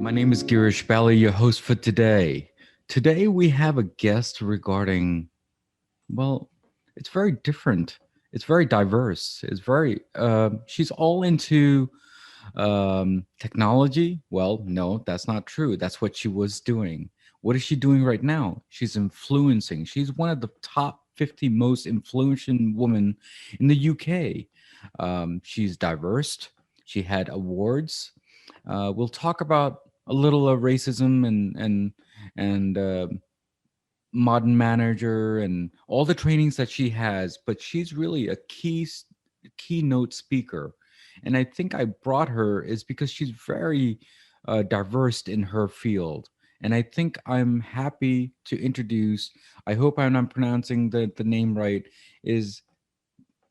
My name is Girish, Bali, your host for today. Today we have a guest regarding, well, it's very different. It's very diverse. She's all into technology. Well, no, that's not true. That's what she was doing. What is she doing right now? She's influencing. She's one of the top 50 most influential women in the UK. She's diverse. She had awards. We'll talk about a little of racism and modern manager and all the trainings that she has, but she's really a keynote speaker. And I think I brought her is because she's very diverse in her field. And I think I'm happy to introduce, I hope I'm not pronouncing the name right, is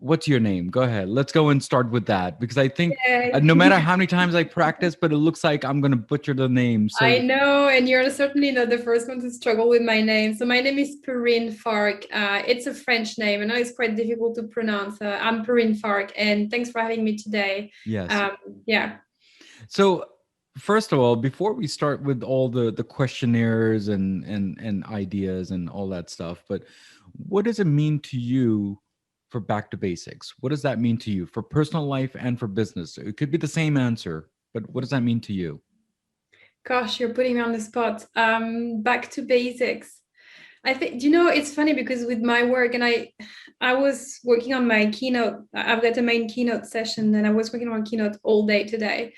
what's your name? Go ahead. Let's go and start with that because I think Yeah. no matter how many times I practice, but it looks like I'm going to butcher the name. I So know, and you're certainly not the first one to struggle with my name. So my name is Perrine Farque. It's a French name. I know it's quite difficult to pronounce. I'm Perrine Farque, and thanks for having me today. yes. Um, yeah. So first of all, before we start with all the questionnaires and ideas and all that stuff, but what does it mean to you for back to basics? What does that mean to you for personal life and for business? It could be the same answer, but what does that mean to you? Gosh, you're putting me on the spot. Back to basics. I think, it's funny because with my work, and I was working on my keynote. I've got a main keynote session, and I was working on keynote all day today.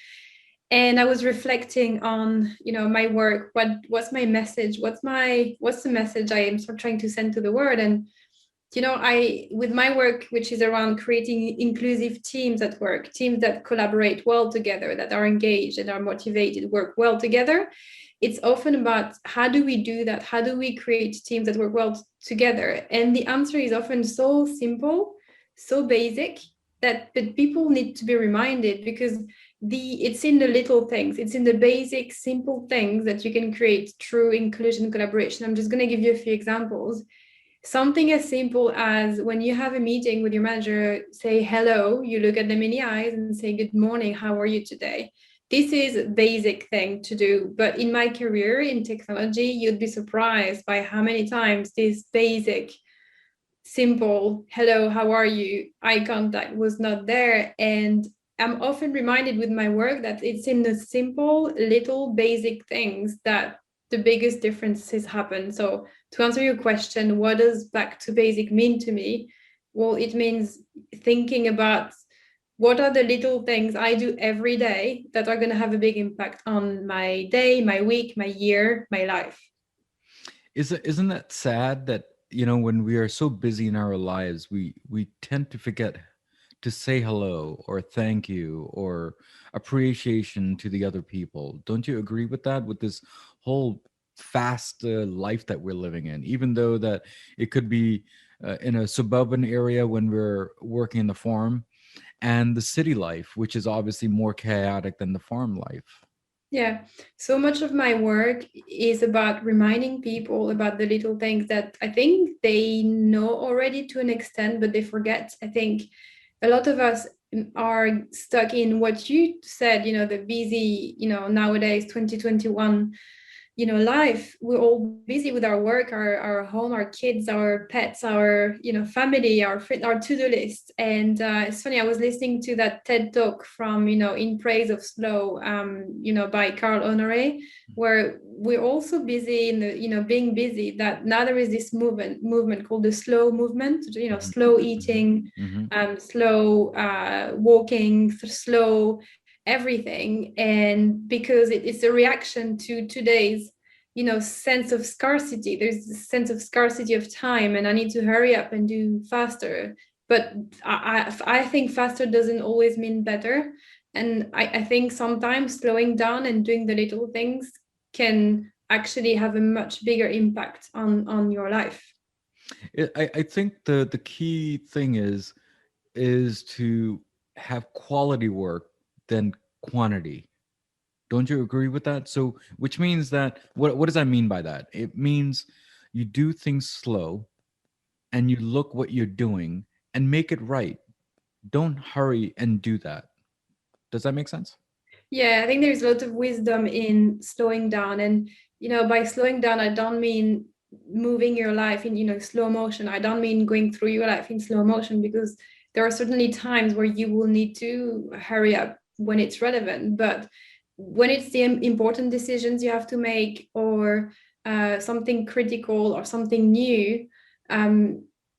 And I was reflecting on my work. What's my message? What's the message I am sort of trying to send to the world? And I, with my work, which is around creating inclusive teams at work, teams that collaborate well together, that are engaged and are motivated, work well together, it's often about how do we do that? How do we create teams that work well together? And the answer is often so simple, so basic, but people need to be reminded, because it's in the little things, it's in the basic simple things that you can create true inclusion and collaboration. I'm just going to give you a few examples. Something as simple as when you have a meeting with your manager, say hello, you look at them in the eyes and say, good morning, how are you today? This is a basic thing to do. But in my career in technology, you'd be surprised by how many times this basic, simple, hello, how are you, eye contact was not there. And I'm often reminded with my work that it's in the simple, little, basic things that the biggest differences happen. So to answer your question, what does back to basic mean to me? Well, it means thinking about what are the little things I do every day that are going to have a big impact on my day, my week, my year, my life. Isn't that sad that, when we are so busy in our lives, we tend to forget to say hello or thank you or appreciation to the other people. Don't you agree with that? With this whole fast life that we're living in, even though that it could be in a suburban area when we're working in the farm, and the city life, which is obviously more chaotic than the farm life. Yeah, so much of my work is about reminding people about the little things that I think they know already to an extent, but they forget. I think a lot of us are stuck in what you said, the busy, nowadays, 2021, life. We're all busy with our work, our home, our kids, our pets, our family, our to-do list. And it's funny, I was listening to that TED talk from In Praise of Slow, by Carl Honore, where we're also busy in the being busy, that now there is this movement called the slow movement, Mhm, slow mhm, eating, mhm. slow walking, slow everything. And because it's a reaction to today's sense of scarcity. There's this sense of scarcity of time, and I need to hurry up and do faster. But I think faster doesn't always mean better. And I think sometimes slowing down and doing the little things can actually have a much bigger impact on your life. I think the key thing is to have quality work than quantity. Don't you agree with that? So, which means that what does that mean by that? It means you do things slow and you look what you're doing and make it right. Don't hurry and do that. Does that make sense? Yeah, I think there's a lot of wisdom in slowing down. And, by slowing down, I don't mean moving your life in, slow motion. I don't mean going through your life in slow motion, because there are certainly times where you will need to hurry up when it's relevant. But when it's the important decisions you have to make, or something critical or something new,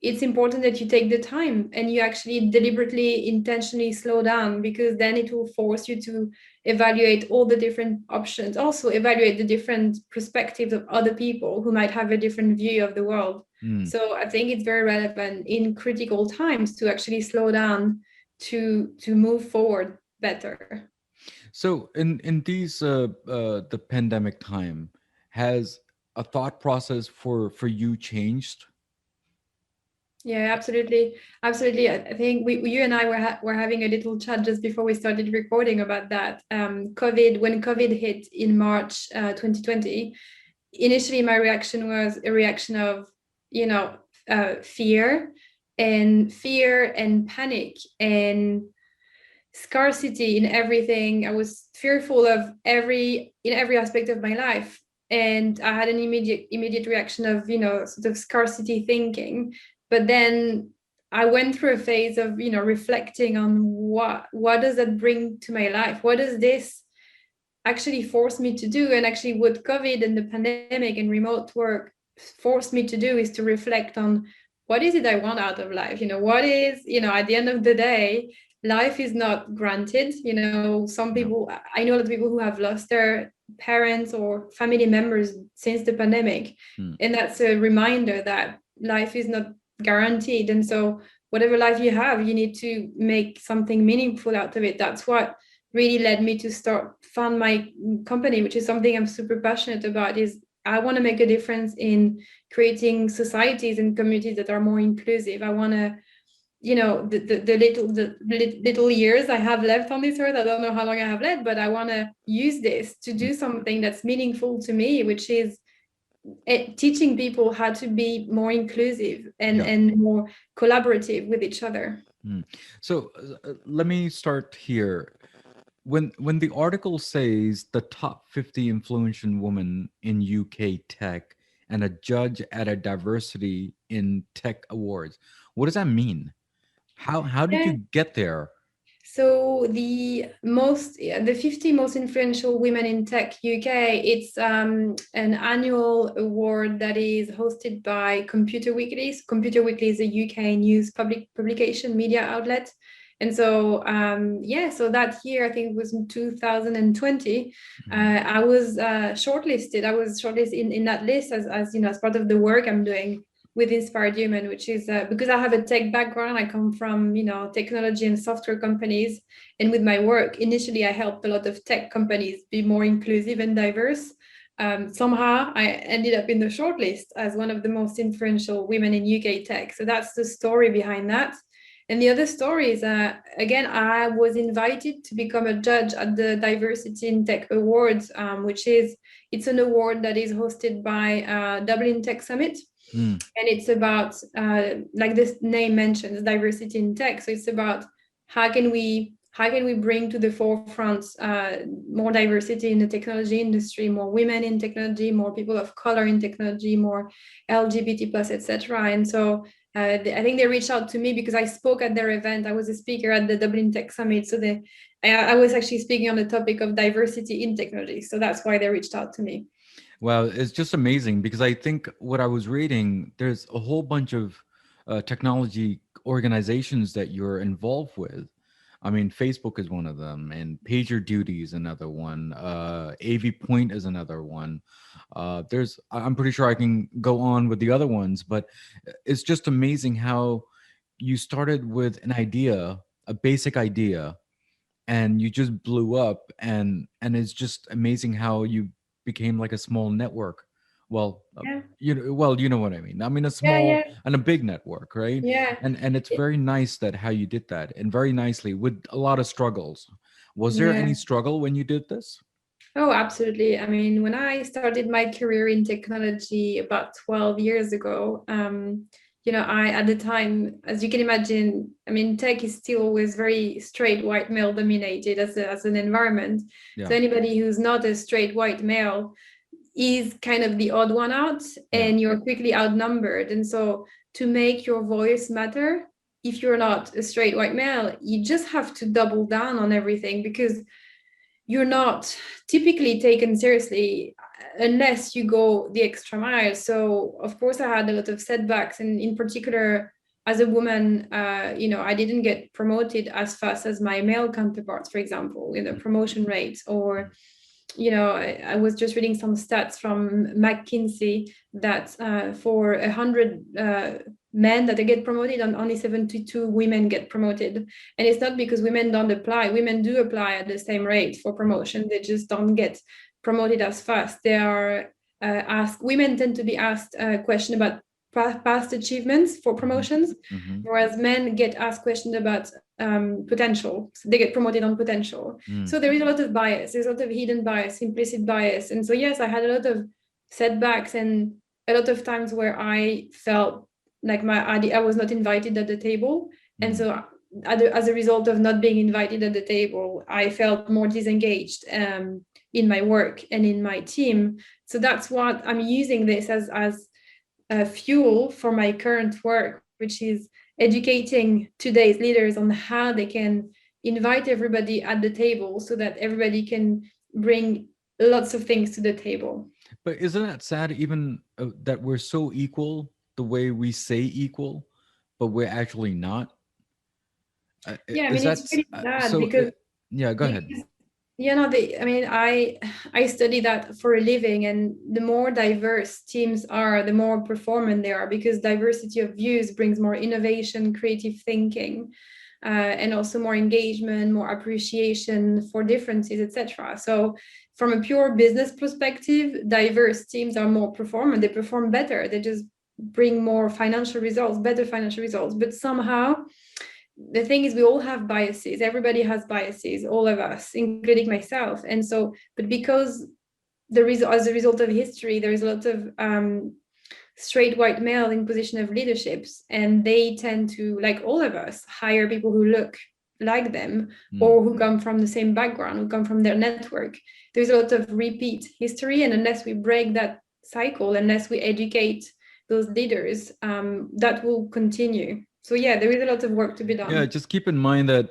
it's important that you take the time and you actually deliberately, intentionally slow down, because then it will force you to evaluate all the different options, also evaluate the different perspectives of other people who might have a different view of the world. So I think it's very relevant in critical times to actually slow down, to move forward better. So in these the pandemic time, has a thought process for you changed? Yeah, absolutely. Absolutely. I think you and I were having a little chat just before we started recording about that. When COVID hit in March 2020, initially my reaction was a reaction of, you know, fear and panic and scarcity in everything. I was fearful of in every aspect of my life. And I had an immediate reaction of, sort of scarcity thinking. But then I went through a phase of, reflecting on what does that bring to my life? What does this actually force me to do? And actually what COVID and the pandemic and remote work forced me to do is to reflect on what is it I want out of life? What is, at the end of the day, life is not granted. Some No. people, I know a lot of people who have lost their parents or family members since the pandemic. And that's a reminder that life is not guaranteed. And so whatever life you have, you need to make something meaningful out of it. That's what really led me to found my company, which is something I'm super passionate about. Is I want to make a difference in creating societies and communities that are more inclusive. I want to, the little years I have left on this earth, I don't know how long I have left, but I want to use this to do something that's meaningful to me, which is teaching people how to be more inclusive and more collaborative with each other. So let me start here. When the article says the top 50 influential women in UK tech and a judge at a diversity in tech awards, what does that mean? How did Yeah. you get there? So the 50 most influential women in tech UK, it's an annual award that is hosted by ComputerWeekly. ComputerWeekly is a UK news publication media outlet. And so, so that year, I think it was in 2020, I was shortlisted. I was shortlisted in that list as part of the work I'm doing with Inspired Human, which is because I have a tech background. I come from, technology and software companies. And with my work, initially, I helped a lot of tech companies be more inclusive and diverse. Somehow, I ended up in the shortlist as one of the most influential women in UK tech. So that's the story behind that. And the other story is, again, I was invited to become a judge at the Diversity in Tech Awards, it's an award that is hosted by Dublin Tech Summit. And it's about, like this name mentions, diversity in tech. So it's about how can we bring to the forefront more diversity in the technology industry, more women in technology, more people of color in technology, more LGBT plus, etc. And so I think they reached out to me because I spoke at their event. I was a speaker at the Dublin Tech Summit. So I was actually speaking on the topic of diversity in technology. So that's why they reached out to me. Well, it's just amazing because I think what I was reading, there's a whole bunch of technology organizations that you're involved with. I mean, Facebook is one of them, and PagerDuty is another one. AV Point is another one. I'm pretty sure I can go on with the other ones, but it's just amazing how you started with an idea, a basic idea, and you just blew up, and it's just amazing how you became like a small network. Well, Yeah, you know what I mean. I mean, a yeah, small yeah, and a big network, right? yeah. And it's very nice that how you did that, and very nicely with a lot of struggles. Was there Yeah. any struggle when you did this? Oh, absolutely. I mean, when I started my career in technology about 12 years ago, I, at the time, as you can imagine, I mean, tech is still always very straight white male dominated as an environment. So Yeah. anybody who's not a straight white male is kind of the odd one out, Yeah. and you're quickly outnumbered. And so to make your voice matter, if you're not a straight white male, you just have to double down on everything, because you're not typically taken seriously unless you go the extra mile. So of course I had a lot of setbacks, and in particular as a woman, I didn't get promoted as fast as my male counterparts, for example, in the promotion rates. Or I was just reading some stats from McKinsey that for 100 men that get promoted, and only 72 women get promoted. And it's not because women don't apply. Women do apply at the same rate for promotion. They just don't get promoted as fast. They are asked. Women tend to be asked a question about past achievements for promotions, Mm-hmm. whereas men get asked questions about potential. So they get promoted on potential. Mm. So there is a lot of bias. There's a lot of hidden bias, implicit bias. And so, yes, I had a lot of setbacks, and a lot of times where I felt like I was not invited at the table. And so as a result of not being invited at the table, I felt more disengaged in my work and in my team. So that's what I'm using this as fuel for my current work, which is educating today's leaders on how they can invite everybody at the table so that everybody can bring lots of things to the table. But isn't that sad, even that we're so equal the way we say equal, but we're actually not? Yeah, I Is mean, that it's really sad so? Yeah, go ahead. because I study that for a living, and the more diverse teams are, the more performant they are, because diversity of views brings more innovation, creative thinking, and also more engagement, more appreciation for differences, etc. So from a pure business perspective, diverse teams are more performant. They perform better. They just bring more financial results, better financial results. But somehow the thing is, we all have biases. Everybody has biases, all of us, including myself. And so, but because as a result of history, there is a lot of straight white male in position of leaderships, and they tend to, like all of us, hire people who look like them or who come from the same background, who come from their network. There's a lot of repeat history, and unless we break that cycle, unless we educate those leaders, that will continue. So yeah, there is a lot of work to be Yeah, done. just keep in mind that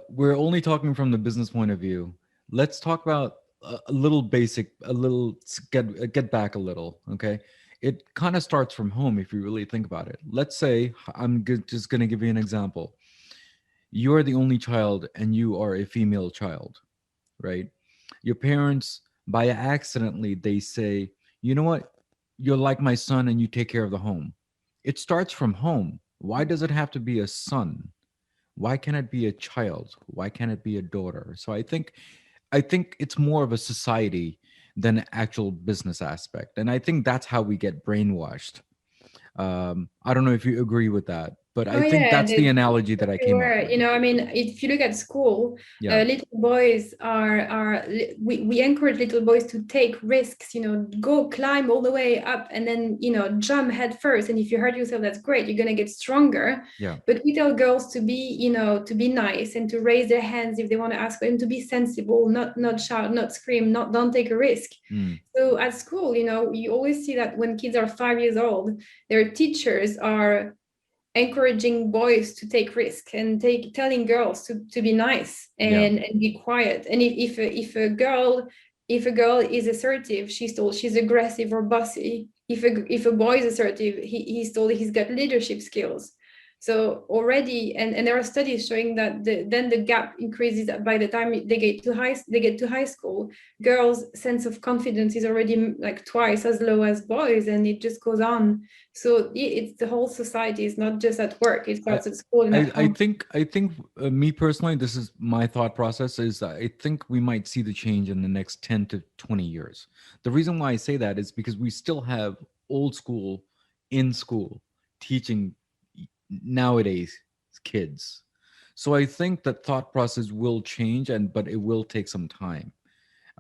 we're only talking from the business point of view. Let's talk about a little basic, a little get back a little. Okay, it kind of starts from home if you really think about it. Let's say just going to give you an example. You are the only child, and you are a female child, right? Your parents, by accidentally, they say, you know what? You're like my son, and you take care of the home. It starts from home. Why does it have to be a son? Why can't it be a child? Why can't it be a daughter? So I think it's more of a society than an actual business aspect, and I think that's how we get brainwashed. I don't know if you agree with that, but Oh I think yeah, that's the analogy that I came up everywhere. with. I mean, if you look at school, Yeah. little boys we encourage little boys to take risks. Go climb all the way up, and then jump head first. And if you hurt yourself, that's great. You're gonna get stronger. Yeah. But we tell girls to be nice and to raise their hands if they want to ask, and to be sensible, not shout, not scream, not don't take a risk. Mm. So at school, you always see that when kids are 5 years old, their teachers are encouraging boys to take risk and telling girls to be nice Yeah. and be quiet. And if a girl is assertive, she's told she's aggressive or bossy. If a boy is assertive, he's told he's got leadership skills. So already, and there are studies showing that then the gap increases by the time they get to high school. Girls' sense of confidence is already like twice as low as boys, and it just goes on. So it's the whole society. It's not just at work. It I, starts at school and I, at I home. think I think me personally, this is my thought process, is I think we might see the change in the next 10 to 20 years. The reason why I say that is because we still have old school in school teaching nowadays kids. So I think that thought process will change, but it will take some time.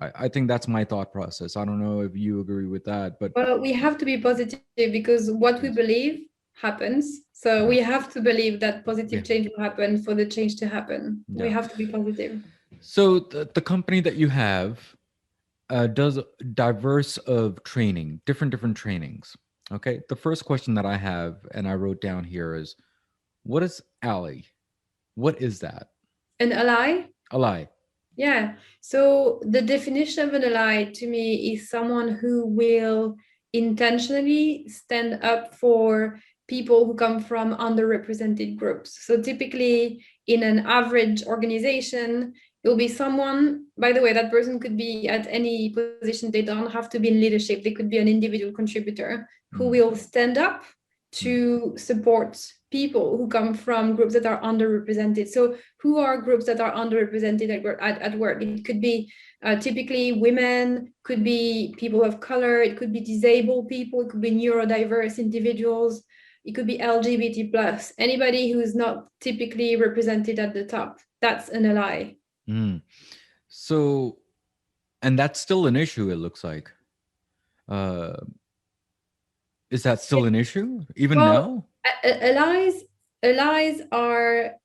I think that's my thought process. I don't know if you agree with that, but Well, we have to be positive, because what we yes. believe happens. So we have to believe that positive Yeah. change will happen for the change to happen. We Yeah. have to be positive. So the company that you have does diverse of training, different trainings. Okay. The first question that I have, and I wrote down here, is what is ally? What is that? An ally? Ally. Yeah. So the definition of an ally to me is someone who will intentionally stand up for people who come from underrepresented groups. So typically in an average organization, it will be someone, by the way, that person could be at any position. They don't have to be in leadership. They could be an individual contributor who will stand up to support people who come from groups that are underrepresented. So who are groups that are underrepresented at work? It could be typically women, could be people of color, it could be disabled people, it could be neurodiverse individuals, it could be LGBT plus, anybody who is not typically represented at the top. That's an ally. Mm. So, and that's still an issue, it looks like. Uh, is that still an issue even Well, now? allies are,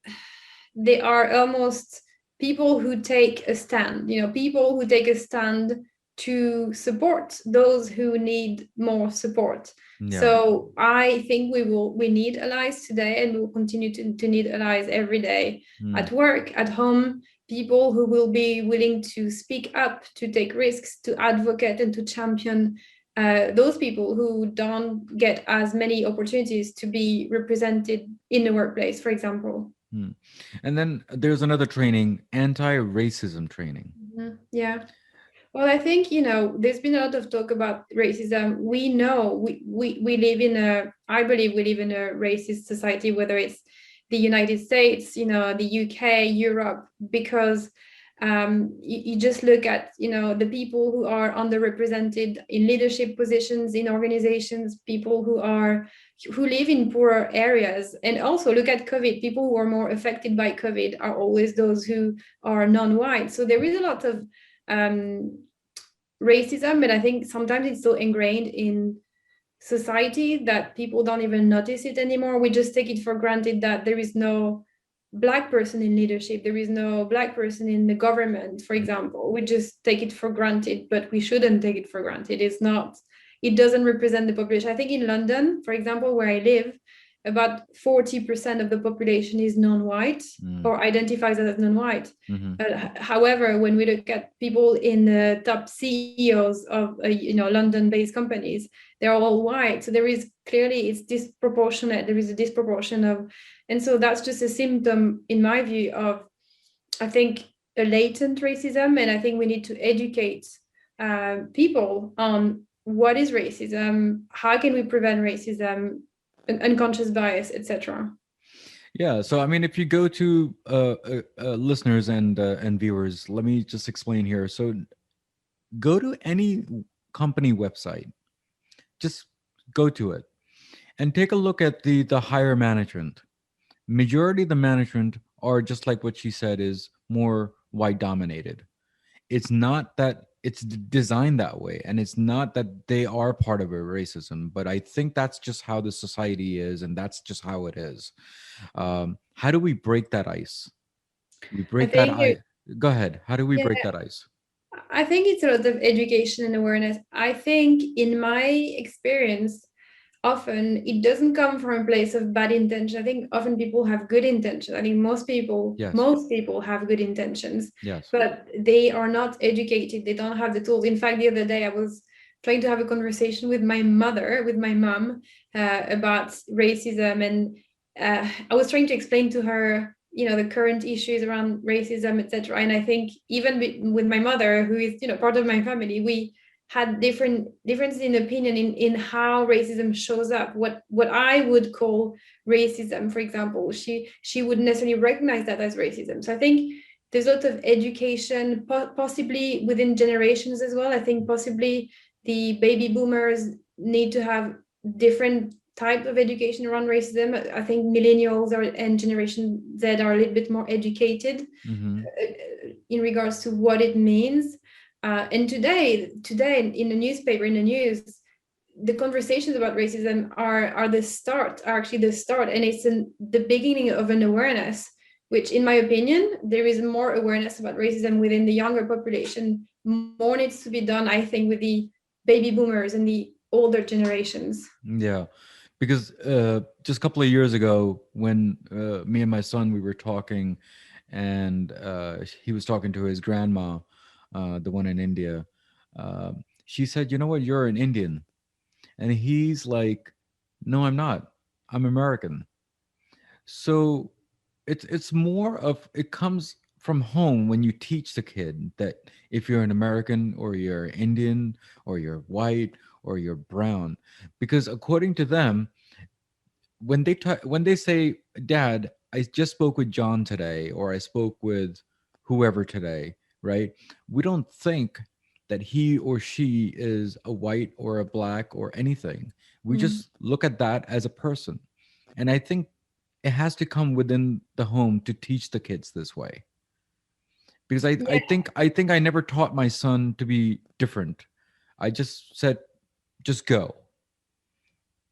they are almost people who take a stand, people who take a stand to support those who need more support. Yeah. So I think we need allies today, and we will continue to need allies every day, at work, at home, people who will be willing to speak up, to take risks, to advocate, and to champion those people who don't get as many opportunities to be represented in the workplace, for example. And then there's another training, anti-racism training. Yeah. Well, I think, there's been a lot of talk about racism. We know we live in I believe we live in a racist society, whether it's the United States, the UK, Europe, because you just look at, the people who are underrepresented in leadership positions in organizations, people who live in poorer areas. And also look at COVID. People who are more affected by COVID are always those who are non-white. So there is a lot of racism, but I think sometimes it's so ingrained in society that people don't even notice it anymore. We just take it for granted that there is no Black person in leadership, there is no Black person in the government, for example. We just take it for granted, but we shouldn't take it for granted. It doesn't represent the population. I think in London, for example, where I live, about 40% of the population is non-white or identifies as non-white. However, when we look at people in the top CEOs of London-based companies, they're all white. So it's disproportionate. There is a disproportion of, and so that's just a symptom, in my view, of, I think, a latent racism. And I think we need to educate people on what is racism, how can we prevent racism, unconscious bias, etc. Yeah. So, I mean, if you go to listeners and viewers, let me just explain here. So, go to any company website, just go to it, and take a look at the higher management. Majority of the management are, just like what she said, is more white dominated. It's not that it's designed that way, and it's not that they are part of a racism, but I think that's just how the society is, and that's just how it is. How do we break that ice? We break that ice. Go ahead. How do we break that ice? I think it's a lot of education and awareness. I think, in my experience, often it doesn't come from a place of bad intention. I think often people have good intentions. I think most people have good intentions, but they are not educated. They don't have the tools. In fact, the other day I was trying to have a conversation with my mom, about racism, and I was trying to explain to her, the current issues around racism, etc. And I think even with my mother, who is, part of my family, we had differences in opinion in how racism shows up. What I would call racism, for example, she wouldn't necessarily recognize that as racism. So I think there's a lot of education, possibly within generations as well. I think possibly the baby boomers need to have different type of education around racism. I think millennials and Generation Z are a little bit more educated in regards to what it means. And today in the newspaper, in the news, the conversations about racism are actually the start, and it's the beginning of an awareness, which in my opinion, there is more awareness about racism within the younger population. More needs to be done, I think, with the baby boomers and the older generations. Yeah, because just a couple of years ago, when me and my son we were talking, and he was talking to his grandma, the one in India. She said, "You know what? You're an Indian," and he's like, "No, I'm not. I'm American." So it's more of it comes from home when you teach the kid that if you're an American or you're Indian or you're white or you're brown, because according to them, when they say, "Dad, I just spoke with John today," or "I spoke with whoever today," right? We don't think that he or she is a white or a black or anything. We Mm. just look at that as a person. And I think it has to come within the home to teach the kids this way. Because I think I never taught my son to be different. I just said, just go.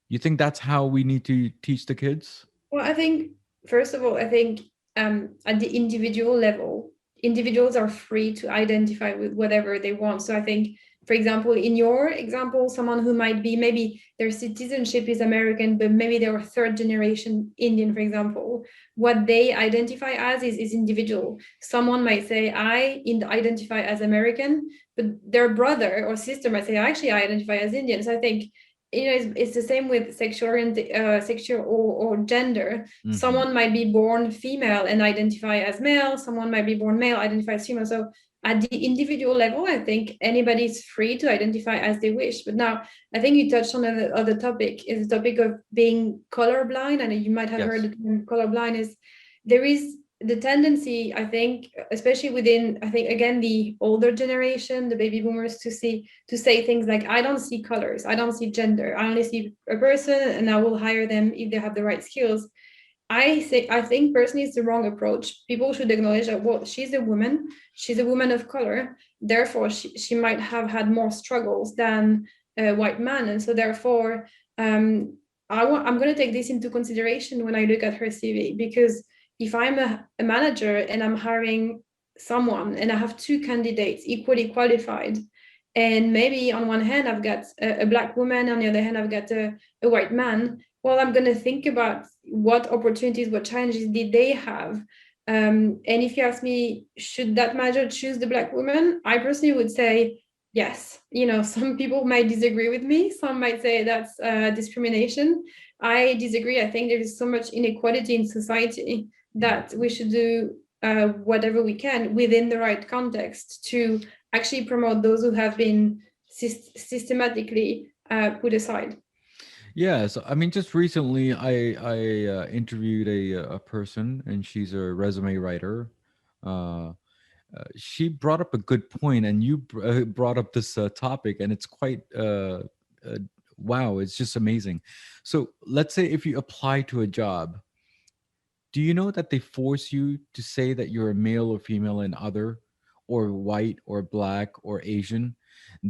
You think that's how we need to teach the kids? Well, I think, first of all, I think at the individual level, individuals are free to identify with whatever they want. So I think, for example, in your example, someone who might be, maybe their citizenship is American, but maybe they're third generation Indian, for example, what they identify as is individual. Someone might say, identify as American, but their brother or sister might say, actually, I identify as Indian. So I think, it's the same with sexual or gender. Hmm. Someone might be born female and identify as male. Someone might be born male, identify as female. So at the individual level, I think anybody is free to identify as they wish. But now, I think you touched on another topic, is the topic of being colorblind. And you might have heard Yes. the term colorblind. Is there is the tendency, I think, especially within, I think, again, the older generation, the baby boomers, to say things like, I don't see colors, I don't see gender, I only see a person, and I will hire them if they have the right skills. I think personally it's the wrong approach. People should acknowledge that, well, she's a woman of color, therefore she might have had more struggles than a white man, and so therefore I'm going to take this into consideration when I look at her CV, because if I'm a manager and I'm hiring someone and I have two candidates equally qualified, and maybe on one hand I've got a black woman, on the other hand I've got a white man, well, I'm going to think about what opportunities, what challenges did they have. And if you ask me, should that manager choose the black woman? I personally would say yes. Some people might disagree with me. Some might say that's discrimination. I disagree. I think there is so much inequality in society that we should do whatever we can within the right context to actually promote those who have been systematically put aside. Yeah, so I mean, just recently, I interviewed a person, and she's a resume writer. Uh, she brought up a good point, and you brought up this topic, and it's quite uh, wow, it's just amazing. So let's say if you apply to a job, do you know that they force you to say that you're a male or female and other, or white or black or Asian?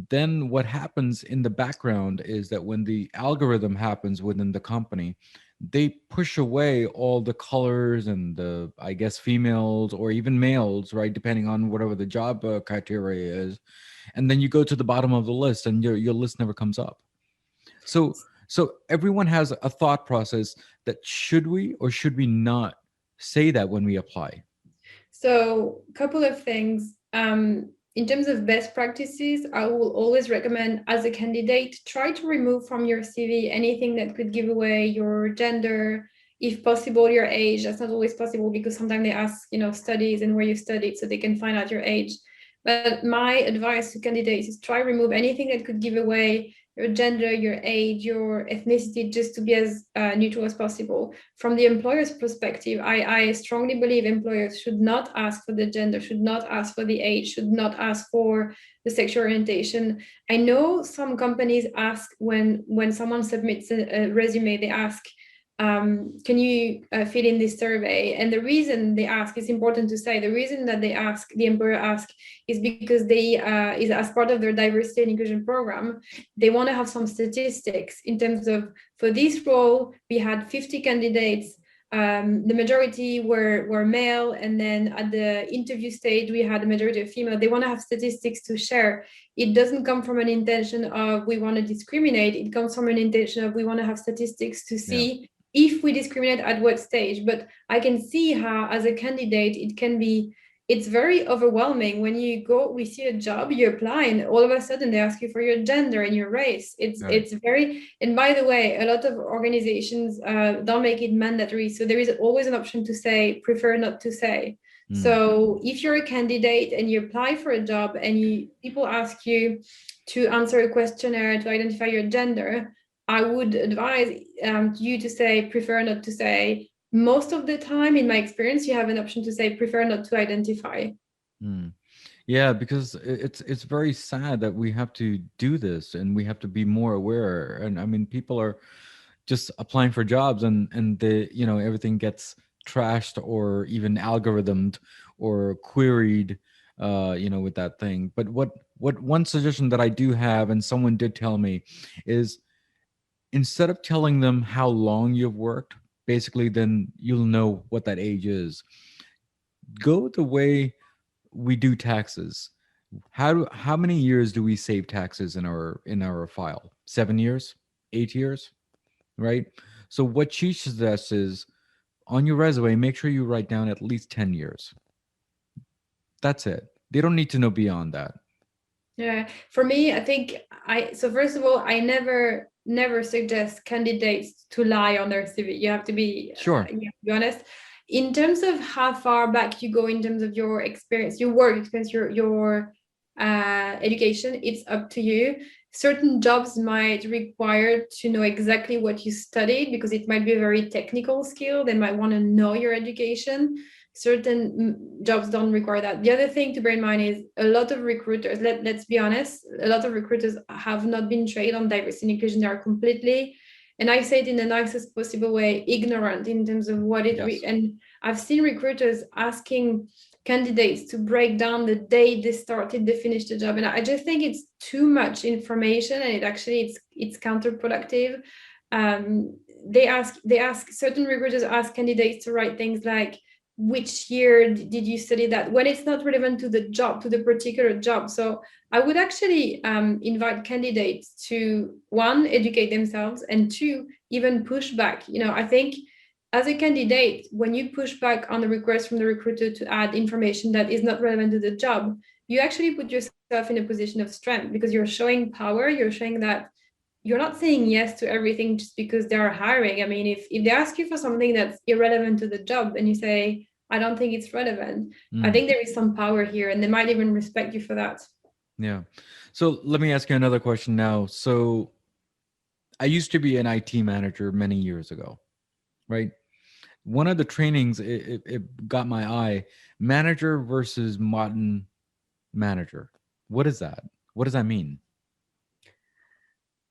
Then what happens in the background is that when the algorithm happens within the company, they push away all the colors and the, I guess, females or even males, right? Depending on whatever the job criteria is. And then you go to the bottom of the list and your list never comes up. So everyone has a thought process that should we or should we not say that when we apply? So, a couple of things. In terms of best practices, I will always recommend, as a candidate, try to remove from your CV anything that could give away your gender, if possible, your age. That's not always possible because sometimes they ask, studies and where you studied, so they can find out your age. But my advice to candidates is try remove anything that could give away your gender, your age, your ethnicity, just to be as neutral as possible. From the employer's perspective, I strongly believe employers should not ask for the gender, should not ask for the age, should not ask for the sexual orientation. I know some companies ask when someone submits a resume, they ask, can you fill in this survey? And the reason they ask, it's important to say, the reason that they ask, the employer ask, is because they is as part of their diversity and inclusion program, they want to have some statistics in terms of, for this role we had 50 candidates, the majority were male, and then at the interview stage we had a majority of female. They want to have statistics to share. It doesn't come from an intention of we want to discriminate, it comes from an intention of we want to have statistics to see if we discriminate at what stage. But I can see how as a candidate it can be, it's very overwhelming when you go, we see a job, you apply, and all of a sudden they ask you for your gender and your race. It's very, and by the way, a lot of organizations don't make it mandatory, so there is always an option to say prefer not to say. So if you're a candidate and you apply for a job and people ask you to answer a questionnaire to identify your gender, I would advise you to say prefer not to say. Most of the time, in my experience, you have an option to say prefer not to identify. Yeah, because it's very sad that we have to do this, and we have to be more aware. And I mean, people are just applying for jobs, and the everything gets trashed or even algorithmed or queried, with that thing. But what one suggestion that I do have, and someone did tell me, is instead of telling them how long you've worked, basically, then you'll know what that age is. Go the way we do taxes. How many years do we save taxes in our file? 7 years, 8 years, right? So what she suggests is, on your resume, make sure you write down at least 10 years. That's it. They don't need to know beyond that. Yeah, for me, I think so first of all, I never suggest candidates to lie on their CV. You have to be Sure. you have to be honest. In terms of how far back you go in terms of your experience, your work experience, your education, it's up to you. Certain jobs might require to know exactly what you studied because it might be a very technical skill. They might want to know your education. Certain jobs don't require that. The other thing to bear in mind is a lot of recruiters, let's be honest, a lot of recruiters have not been trained on diversity and inclusion. They are completely, and I say it in the nicest possible way, ignorant in terms of what it and I've seen recruiters asking candidates to break down the day they started, they finished the job, and I just think it's too much information, and it's counterproductive. They ask certain recruiters ask candidates to write things like, which year did you study that, when it's not relevant to the job, to the particular job. So I would actually invite candidates to, one, educate themselves, and two, even push back. I think as a candidate, when you push back on the request from the recruiter to add information that is not relevant to the job, you actually put yourself in a position of strength because you're showing power. You're showing that you're not saying yes to everything just because they're hiring. I mean, if they ask you for something that's irrelevant to the job and you say, I don't think it's relevant, I think there is some power here, and they might even respect you for that. Yeah. So let me ask you another question now. So I used to be an IT manager many years ago, right? One of the trainings, it got my eye: manager versus modern manager. What is that? What does that mean?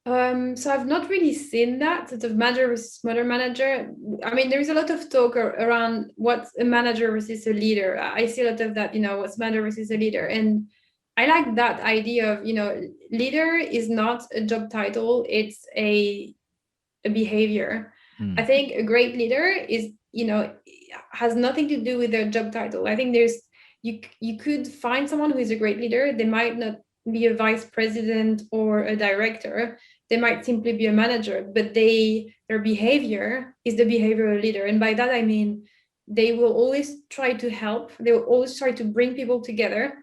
So I've not really seen that sort of manager versus modern manager. I mean, there is a lot of talk around what's a manager versus a leader. I see a lot of that, what's manager versus a leader. And I like that idea of, leader is not a job title, it's a behavior. I think a great leader is, has nothing to do with their job title. I think there's, you could find someone who is a great leader. They might not be a vice president or a director. They might simply be a manager, but their behavior is the behavior of a leader. And by that, I mean, they will always try to help. They will always try to bring people together.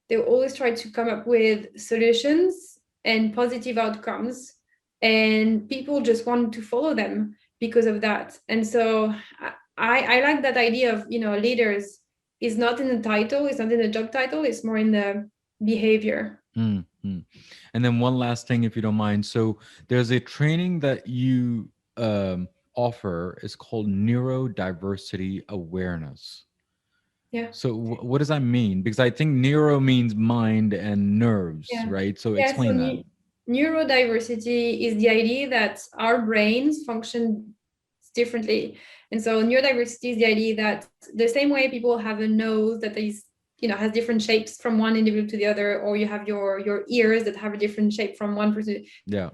They will always try to come up with solutions and positive outcomes. And people just want to follow them because of that. And so I like that idea of, leaders is not in the title, it's not in the job title, it's more in the behavior. Mm-hmm. And then one last thing, if you don't mind. So there's a training that you offer. It's called Neurodiversity Awareness. Yeah. So what does that mean? Because I think neuro means mind and nerves, right? So explain that. Neurodiversity is the idea that our brains function differently. And so neurodiversity is the idea that the same way people have a nose that is, has different shapes from one individual to the other, or you have your ears that have a different shape from one person. Yeah.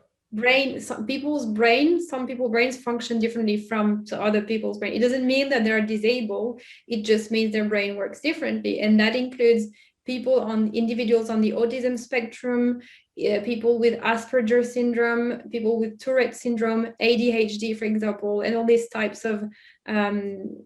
Some people's brains function differently from other people's brain. It doesn't mean that they're disabled. It just means their brain works differently, and that includes individuals on the autism spectrum, people with Asperger's syndrome, people with Tourette syndrome, ADHD, for example, and all these types of um,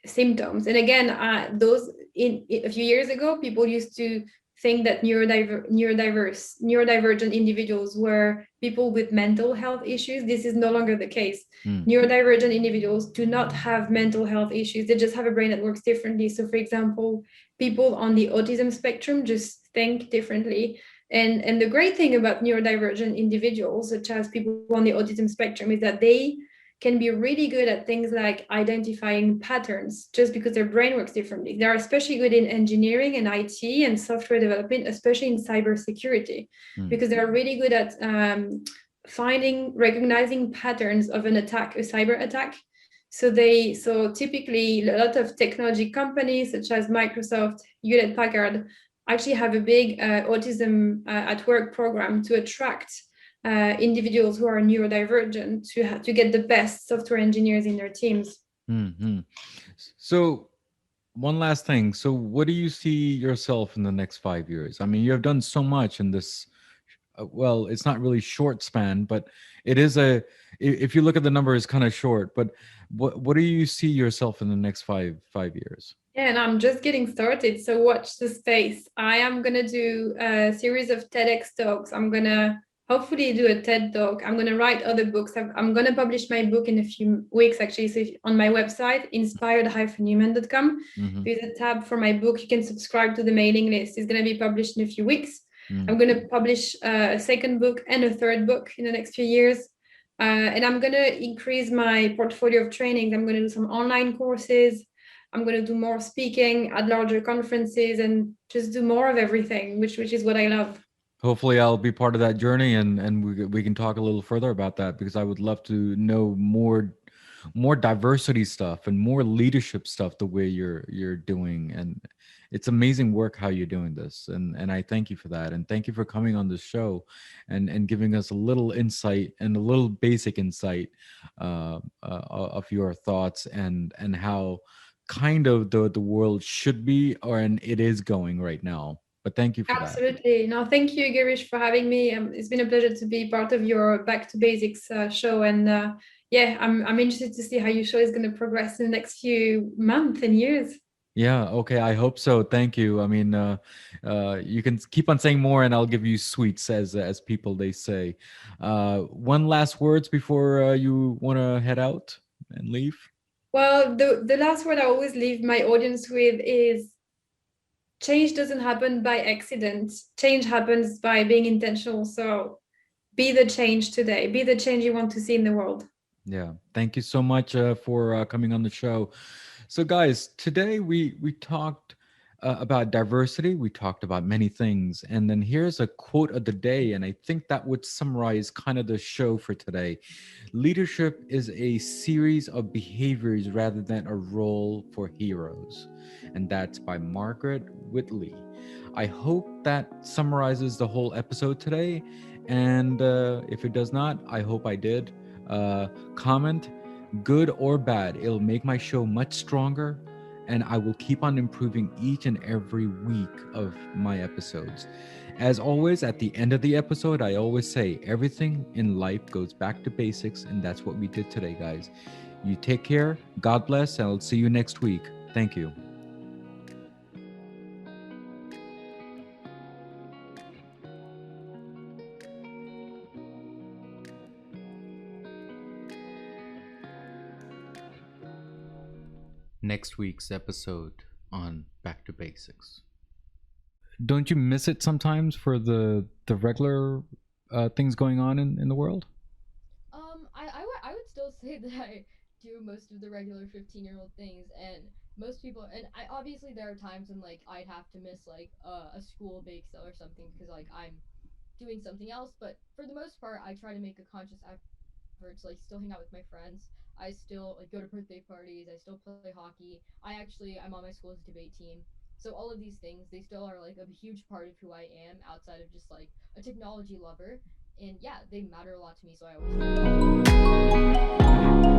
symptoms. And again, those a few years ago, people used to think that neurodivergent individuals were people with mental health issues. This is no longer the case. Neurodivergent individuals do not have mental health issues. They just have a brain that works differently. So, for example, people on the autism spectrum just think differently. And the great thing about neurodivergent individuals, such as people on the autism spectrum, is that they can be really good at things like identifying patterns just because their brain works differently. They're especially good in engineering and IT and software development, especially in cybersecurity, because they're really good at recognizing patterns of an attack, a cyber attack. So typically a lot of technology companies such as Microsoft, Hewlett Packard actually have a big autism at work program to attract individuals who are neurodivergent to get the best software engineers in their teams. So one last thing. So what do you see yourself in the next 5 years? I mean, you have done so much in this. Well, it's not really short span, but it is if you look at the number, it's kind of short. But what do you see yourself in the next five years? Yeah, and I'm just getting started. So watch the space. I am gonna do a series of TEDx talks. I'm gonna hopefully do a TED talk. I'm gonna write other books. I'm gonna publish my book in a few weeks, actually. So on my website, inspired-human.com, there's a tab for my book. You can subscribe to the mailing list. It's gonna be published in a few weeks. I'm gonna publish a second book and a third book in the next few years. And I'm gonna increase my portfolio of trainings. I'm gonna do some online courses. I'm going to do more speaking at larger conferences and just do more of everything, which is what I love. Hopefully I'll be part of that journey, and we can talk a little further about that, because I would love to know more diversity stuff and more leadership stuff the way you're doing. And it's amazing work how you're doing this, and I thank you for that, and thank you for coming on this show and giving us a little insight and a little basic insight of your thoughts and how kind of the world should be, and it is going right now. But thank you for that. Absolutely. No, thank you, Girish, for having me. It's been a pleasure to be part of your Back to Basics show. And yeah, I'm interested to see how your show is going to progress in the next few months and years. Yeah, okay, I hope so. Thank you. I mean, you can keep on saying more and I'll give you sweets, as people they say. One last words before you want to head out and leave? Well, the last word I always leave my audience with is change doesn't happen by accident. Change happens by being intentional. So be the change today. Be the change you want to see in the world. Yeah, thank you so much for coming on the show. So, guys, today we talked about diversity. We talked about many things, and then here's a quote of the day, and I think that would summarize kind of the show for today. Leadership is a series of behaviors rather than a role for heroes, and that's by Margaret Whitley. I hope that summarizes the whole episode today, and if it does not, I hope I did. Comment, good or bad. It'll make my show much stronger, and I will keep on improving each and every week of my episodes. As always, at the end of the episode, I always say everything in life goes back to basics, and that's what we did today, guys. You take care, God bless, and I'll see you next week. Thank you. Next week's episode on Back to Basics. Don't you miss it sometimes for the regular things going on in the world? I would still say that I do most of the regular 15-year-old things, and most people, and I obviously there are times when like I'd have to miss like a school bake sale or something because like I'm doing something else, but for the most part I try to make a conscious effort to like still hang out with my friends. I still like go to birthday parties. I still play hockey. I'm on my school's debate team. So all of these things, they still are like a huge part of who I am outside of just like a technology lover. And yeah, they matter a lot to me. So I always.